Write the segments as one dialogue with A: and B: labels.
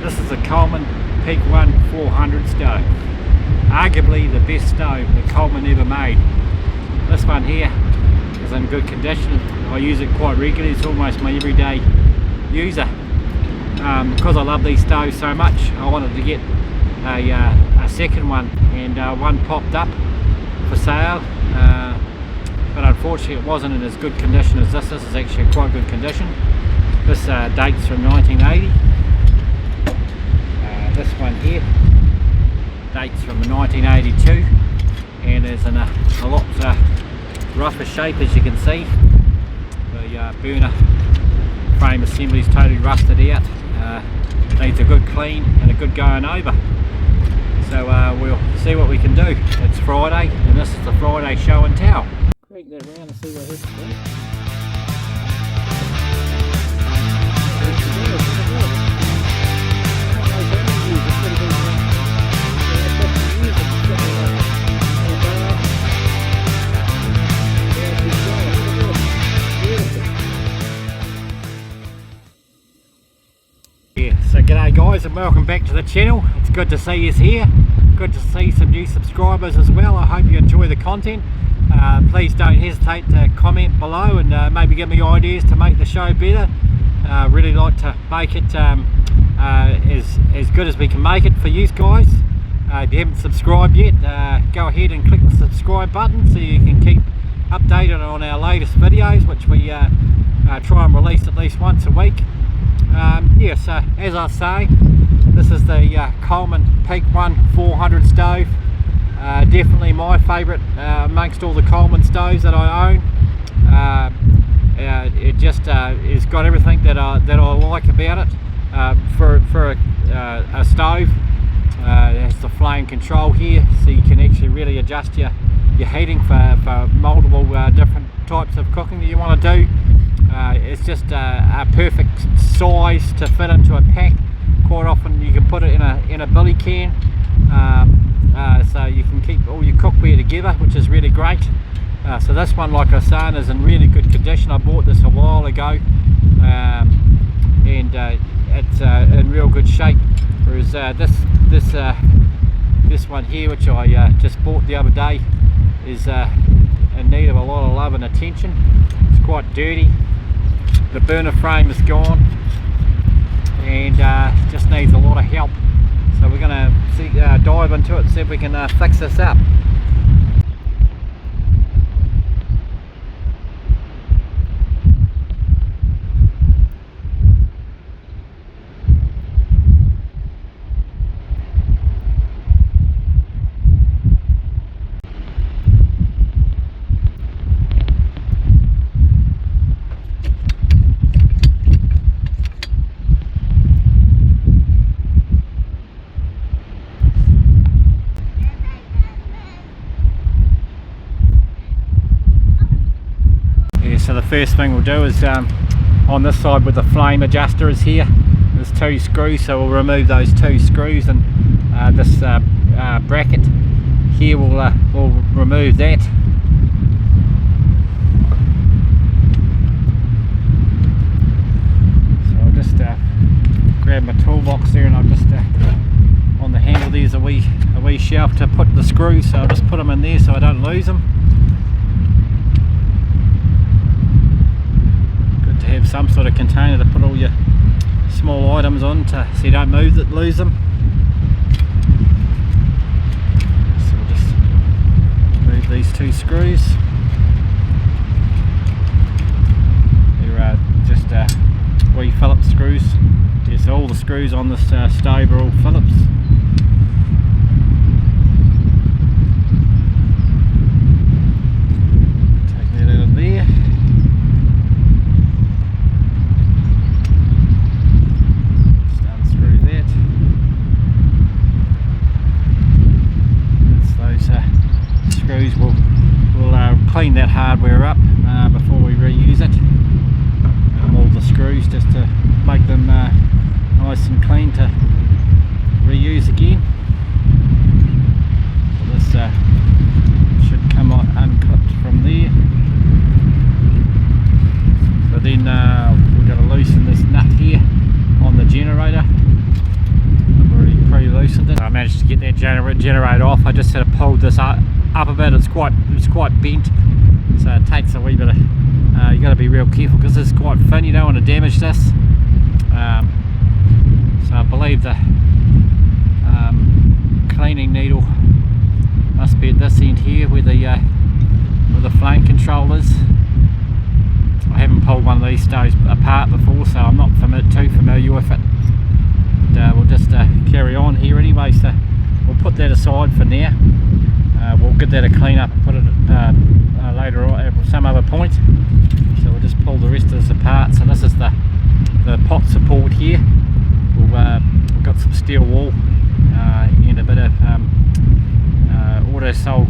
A: This is a Coleman Peak 1 400 stove. Arguably the best stove that Coleman ever made. This one here is in good condition. I use it quite regularly. It's almost my everyday user. Because I love these stoves so much, I wanted to get a second one, and one popped up for sale, but unfortunately it wasn't in as good condition as this. This is actually in quite good condition. This dates from 1980. This one here dates from 1982 and is in a lot rougher shape, as you can see. The burner frame assembly is totally rusted out. Needs a good clean and a good going over. So we'll see what we can do. It's Friday, and this is the Friday show and tell. Crank that around and see what happens. So g'day guys, and welcome back to the channel. It's good to see you here. Good to see some new subscribers as well. I hope you enjoy the content. Please don't hesitate to comment below and maybe give me ideas to make the show better. Really like to make it as good as we can make it for you guys. If you haven't subscribed yet, go ahead and click the subscribe button so you can keep updated on our latest videos, which we try and release at least once a week. Yes, as I was saying, this is the Coleman Peak 1 400 stove. Definitely my favourite amongst all the Coleman stoves that I own. It just it's got everything that I like about it. For a stove, it has the flame control here, so you can actually really adjust your heating for multiple different types of cooking that you want to do. It's just a perfect size to fit into a pack. Quite often you can put it in a billy can, so you can keep all your cookware together, which is really great. So this one, like I was saying, is in really good condition. I bought this a while ago, and it's in real good shape. Whereas this one here, which I just bought the other day, is in need of a lot of love and attention. It's quite dirty. The burner frame is gone and just needs a lot of help. So we're going to dive into it and see if we can fix this up. So the first thing we'll do is on this side where the flame adjuster is here, there's two screws, so we'll remove those two screws, and this bracket here we'll remove that. So I'll just grab my toolbox there, and I'll just on the handle there's a wee shelf to put the screws, so I'll just put them in there so I don't lose them. Have some sort of container to put all your small items on so you don't lose them. So we'll just remove these two screws. They're just wee Phillips screws. Yes, all the screws on this stove are all Phillips. Take that out of there. We'll clean that hardware up before we reuse it. All the screws just to make them nice and clean to reuse again. So this should come out unclipped from there. So then we've got to loosen this nut here on the generator. get that generator off. I just sort of pulled this up a bit. It's quite bent, so it takes a wee bit of you got to be real careful because it's quite thin. You don't want to damage this. So I believe the cleaning needle must be at this end here where the flame control is. I haven't pulled one of these stoves apart before, so I'm not too familiar with it. And, we'll just carry on here anyway, so we'll put that aside for now. We'll get that a clean up and put it later on at some other point. So we'll just pull the rest of this apart. So this is the pot support here. We've got some steel wool and a bit of auto sole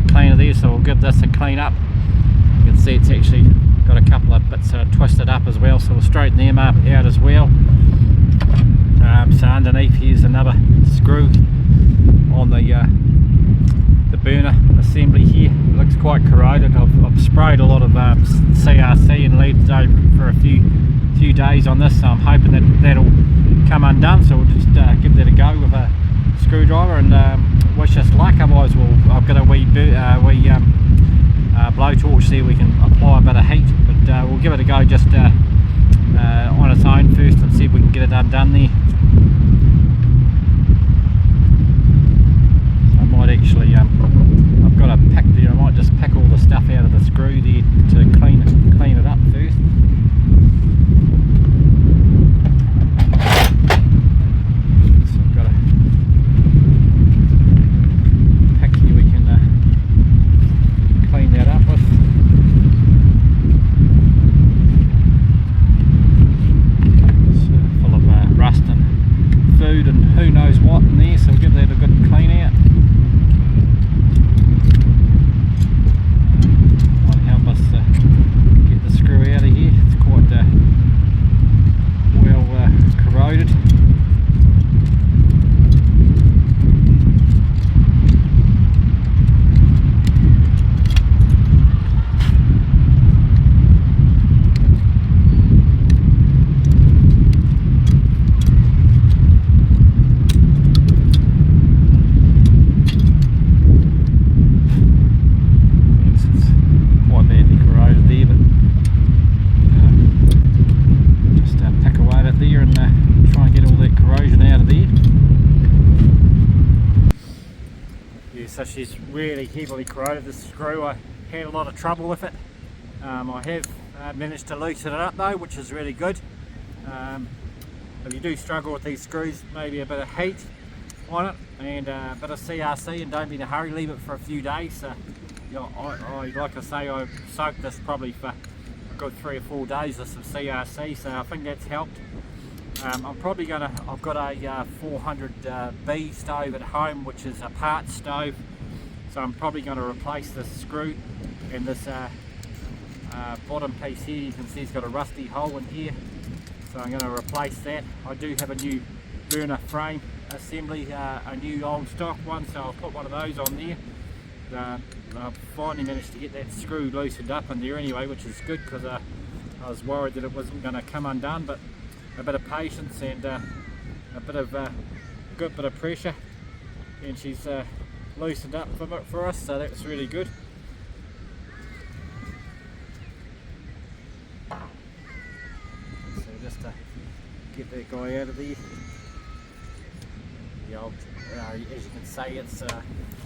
A: cleaner there, so we'll give this a clean up. You can see it's actually got a couple of bits twisted up as well, so we'll straighten them up out as well. So underneath here's another screw on the burner assembly here. It looks quite corroded. I've sprayed a lot of CRC and left over for a few days on this, so I'm hoping that that'll come undone. So we'll just give that a go with a screwdriver and wish us luck. Otherwise I've got a wee blowtorch there we can apply a bit of heat, but we'll give it a go just on its own first and see if we can get it undone there. So I might actually I've got a pick there. I might just pick all the stuff out of the screw there to clean it up first. So I've got a pick here we can clean that up with. It's full of rust and food and who knows what in there, so we'll give that a good clean out. Might help us get the screw out of here. It's quite well corroded. So she's really heavily corroded, this screw. I had a lot of trouble with it. I have managed to loosen it up though, which is really good. If you do struggle with these screws, maybe a bit of heat on it and a bit of CRC, and don't be in a hurry, leave it for a few days. So, you know, like I say, I soaked this probably for a good 3 or 4 days with some CRC, so I think that's helped. I've got a 400B stove at home, which is a part stove, so I'm probably going to replace this screw and this bottom piece here. You can see it's got a rusty hole in here, so I'm going to replace that. I do have a new burner frame assembly, a new old stock one, so I'll put one of those on there. I've finally managed to get that screw loosened up in there anyway, which is good, because I was worried that it wasn't going to come undone, but a bit of patience and a good bit of pressure, and she's loosened up for us, so that's really good. So just to get that guy out of there, the old, as you can see, it's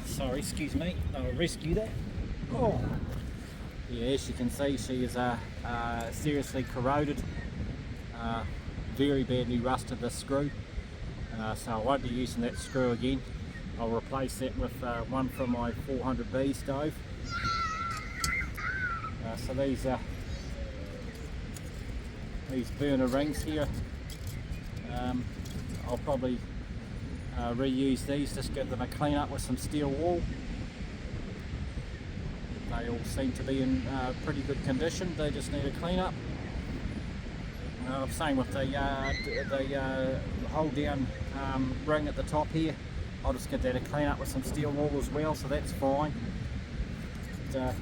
A: sorry, excuse me, I'll rescue that. Oh, yeah, as you can see, she is seriously corroded. Very badly rusted, this screw, so I won't be using that screw again. I'll replace that with one from my 400B stove. So these burner rings here, I'll probably reuse these, just give them a clean up with some steel wool. They all seem to be in pretty good condition, they just need a clean up. Same with the hold down ring at the top here. I'll just get that to clean up with some steel wool as well, so that's fine. But,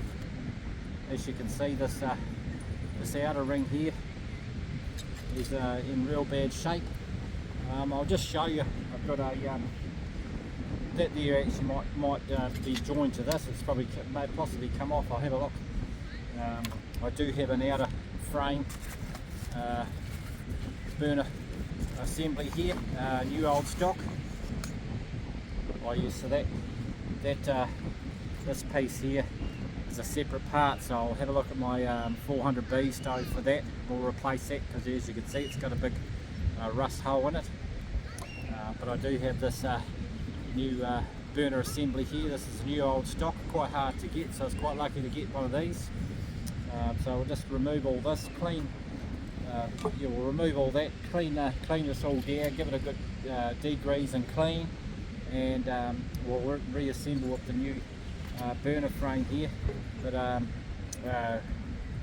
A: as you can see, this outer ring here is in real bad shape. I'll just show you. I've got that there actually might be joined to this. It's probably may possibly come off. I'll have a look. I do have an outer frame burner assembly here, new old stock. Oh yes, so that this piece here is a separate part, so I'll have a look at my 400B stove for that. We'll replace that because as you can see it's got a big rust hole in it. But I do have this new burner assembly here. This is new old stock, quite hard to get, so I was quite lucky to get one of these. So we'll just remove all this, clean. Yeah, we'll remove all that, clean this all down, give it a good degrease and clean, and we'll reassemble with the new burner frame here. But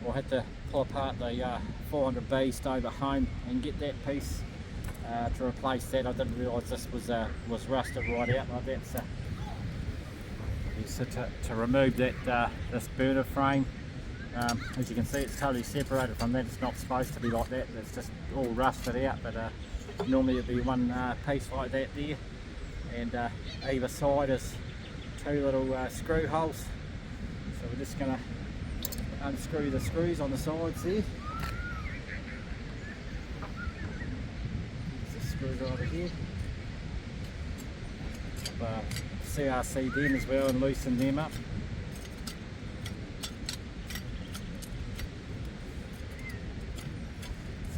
A: we'll have to pull apart the 400B stove at home and get that piece to replace that. I didn't realise this was rusted right out like that. So to remove that this burner frame, as you can see, it's totally separated from that. It's not supposed to be like that. It's just all rusted out. But normally it'd be one piece like that there, and either side is two little screw holes. So we're just going to unscrew the screws on the sides there. There's the screws over here. CRC them as well and loosen them up.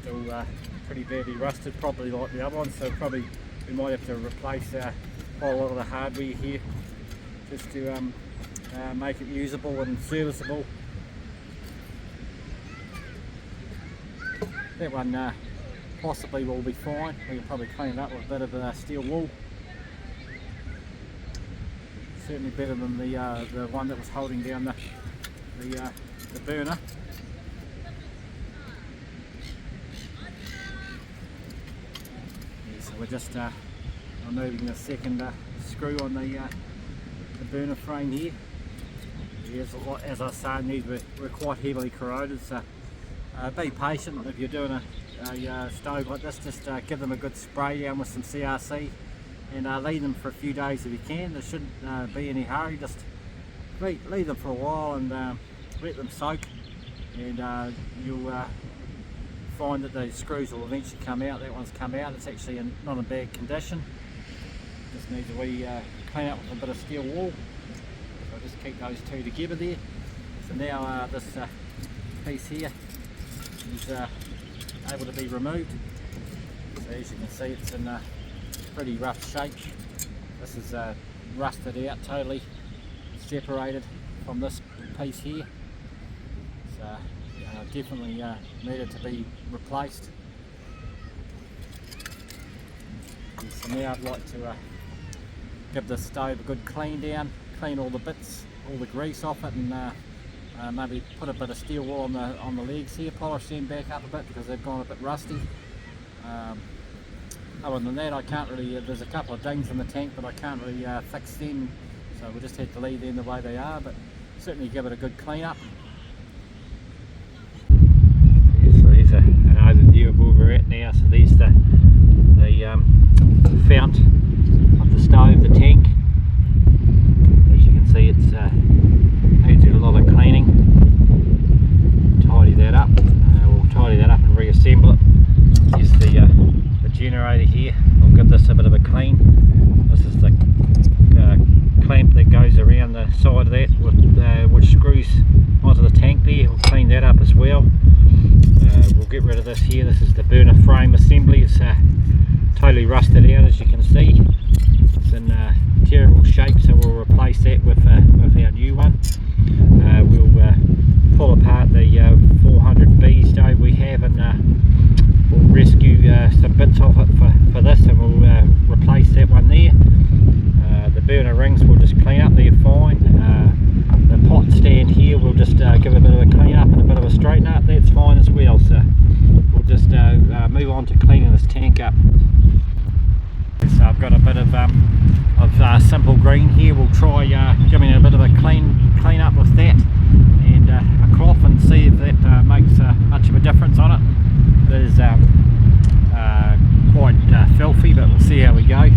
A: Still pretty badly rusted, probably like the other one, so probably we might have to replace quite a lot of the hardware here just to make it usable and serviceable. That one possibly will be fine. We can probably clean it up with a bit of steel wool. Certainly better than the one that was holding down the burner. Yeah, so we're just removing the second screw on the burner frame here. As I was saying, these were quite heavily corroded, so be patient if you're doing a stove like this. Just give them a good spray down with some CRC and leave them for a few days if you can. There shouldn't be any hurry. Just leave them for a while and let them soak, and you'll find that the screws will eventually come out. That one's come out. It's actually not in bad condition. Just needs a wee clean up with a bit of steel wool. So I'll just keep those two together there. So now this piece here is able to be removed. So as you can see, it's in pretty rough shape. This is rusted out, totally separated from this piece here. So definitely needed to be replaced. So now I'd like to give the stove a good clean down, clean all the bits, all the grease off it, and maybe put a bit of steel wool on the legs here, polish them back up a bit because they've gone a bit rusty. Other than that, I can't really, there's a couple of dings in the tank, but I can't really fix them, so we'll just have to leave them the way they are, but certainly give it a good clean up. Yeah, so there's an overview of where we're at now. So there's the fount of the stove, the tank. As you can see, it's needs a lot of cleaning. Tidy that up. We'll tidy that up and reassemble it. Here's the generator here. I'll give this a bit of a clean. This is the clamp that goes around the side of that, which screws onto the tank there. We'll clean that up as well. We'll get rid of this here. This is the burner frame assembly. It's totally rusted out, as you can see. It's in terrible shape, so we'll replace that with our new one. We'll pull apart the 400B stove we have, and we'll rescue some bits off it for this, and we'll replace that one there. The burner rings we'll just clean up, they're fine. The pot stand here we'll just give a bit of a clean up and a bit of a straighten up, that's fine as well. So we'll just move on to cleaning this tank up. So I've got a bit of simple green here. We'll try giving it a bit of a clean up with that and a cloth, and see if that makes much of a difference on it. It is quite filthy, but we'll see how we go.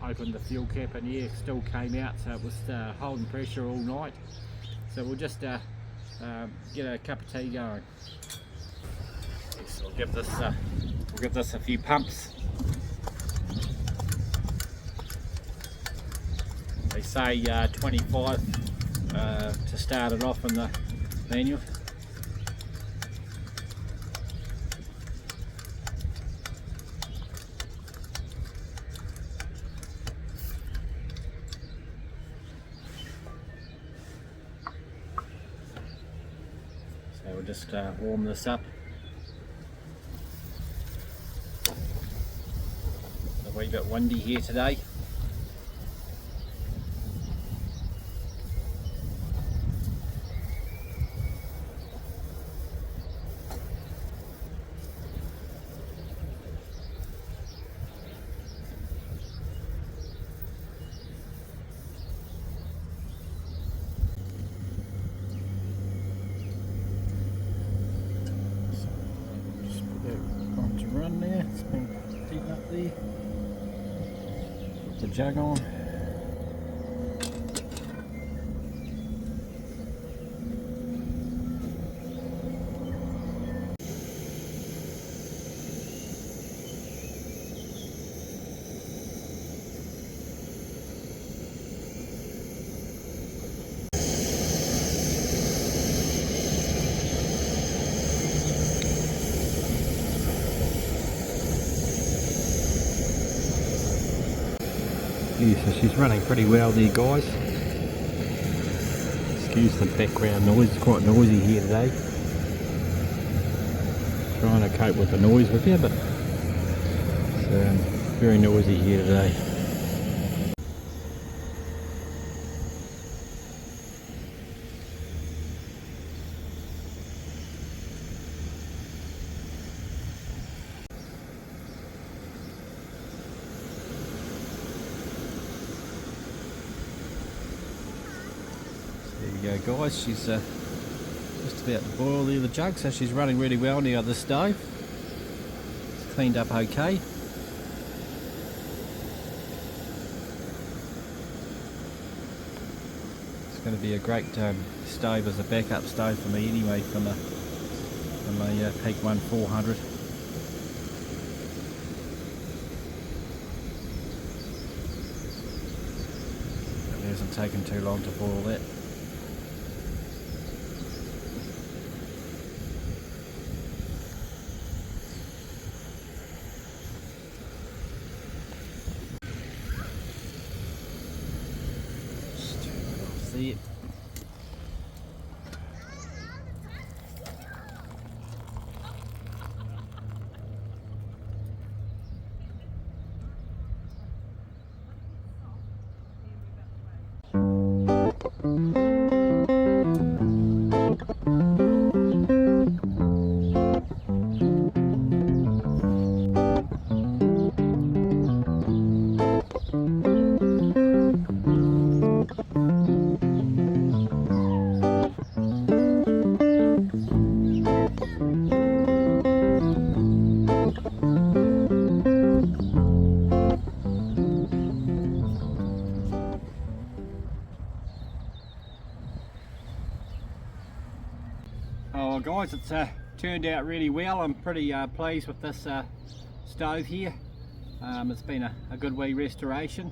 A: opened the fuel cap and air still came out, so it was holding pressure all night. So we'll just get a cup of tea going. So we'll give this a few pumps. They say 25 to start it off in the manual. So we'll just warm this up. A wee bit windy here today. Run there, it's been deep up there. Put the jug on. Yeah, so she's running pretty well there, guys. Excuse the background noise, it's quite noisy here today. Trying to cope with the noise with you, but it's very noisy here today. There you go, guys, she's just about to boil there, the jug, so she's running really well now, the stove. It's cleaned up okay. It's going to be a great stove as a backup stove for me anyway, from my Peak 1400. It hasn't taken too long to boil that. See it. Oh guys, it's turned out really well. I'm pretty pleased with this stove here. It's been a good wee restoration.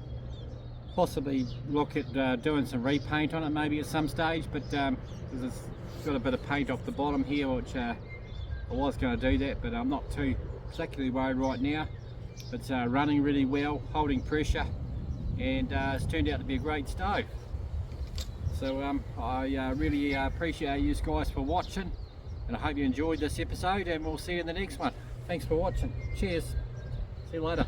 A: Possibly look at doing some repaint on it maybe at some stage, but it's got a bit of paint off the bottom here, which I was going to do that, but I'm not too particularly worried right now. It's running really well, holding pressure, and it's turned out to be a great stove. So I really appreciate you guys for watching, and I hope you enjoyed this episode, and we'll see you in the next one. Thanks for watching. Cheers. See you later.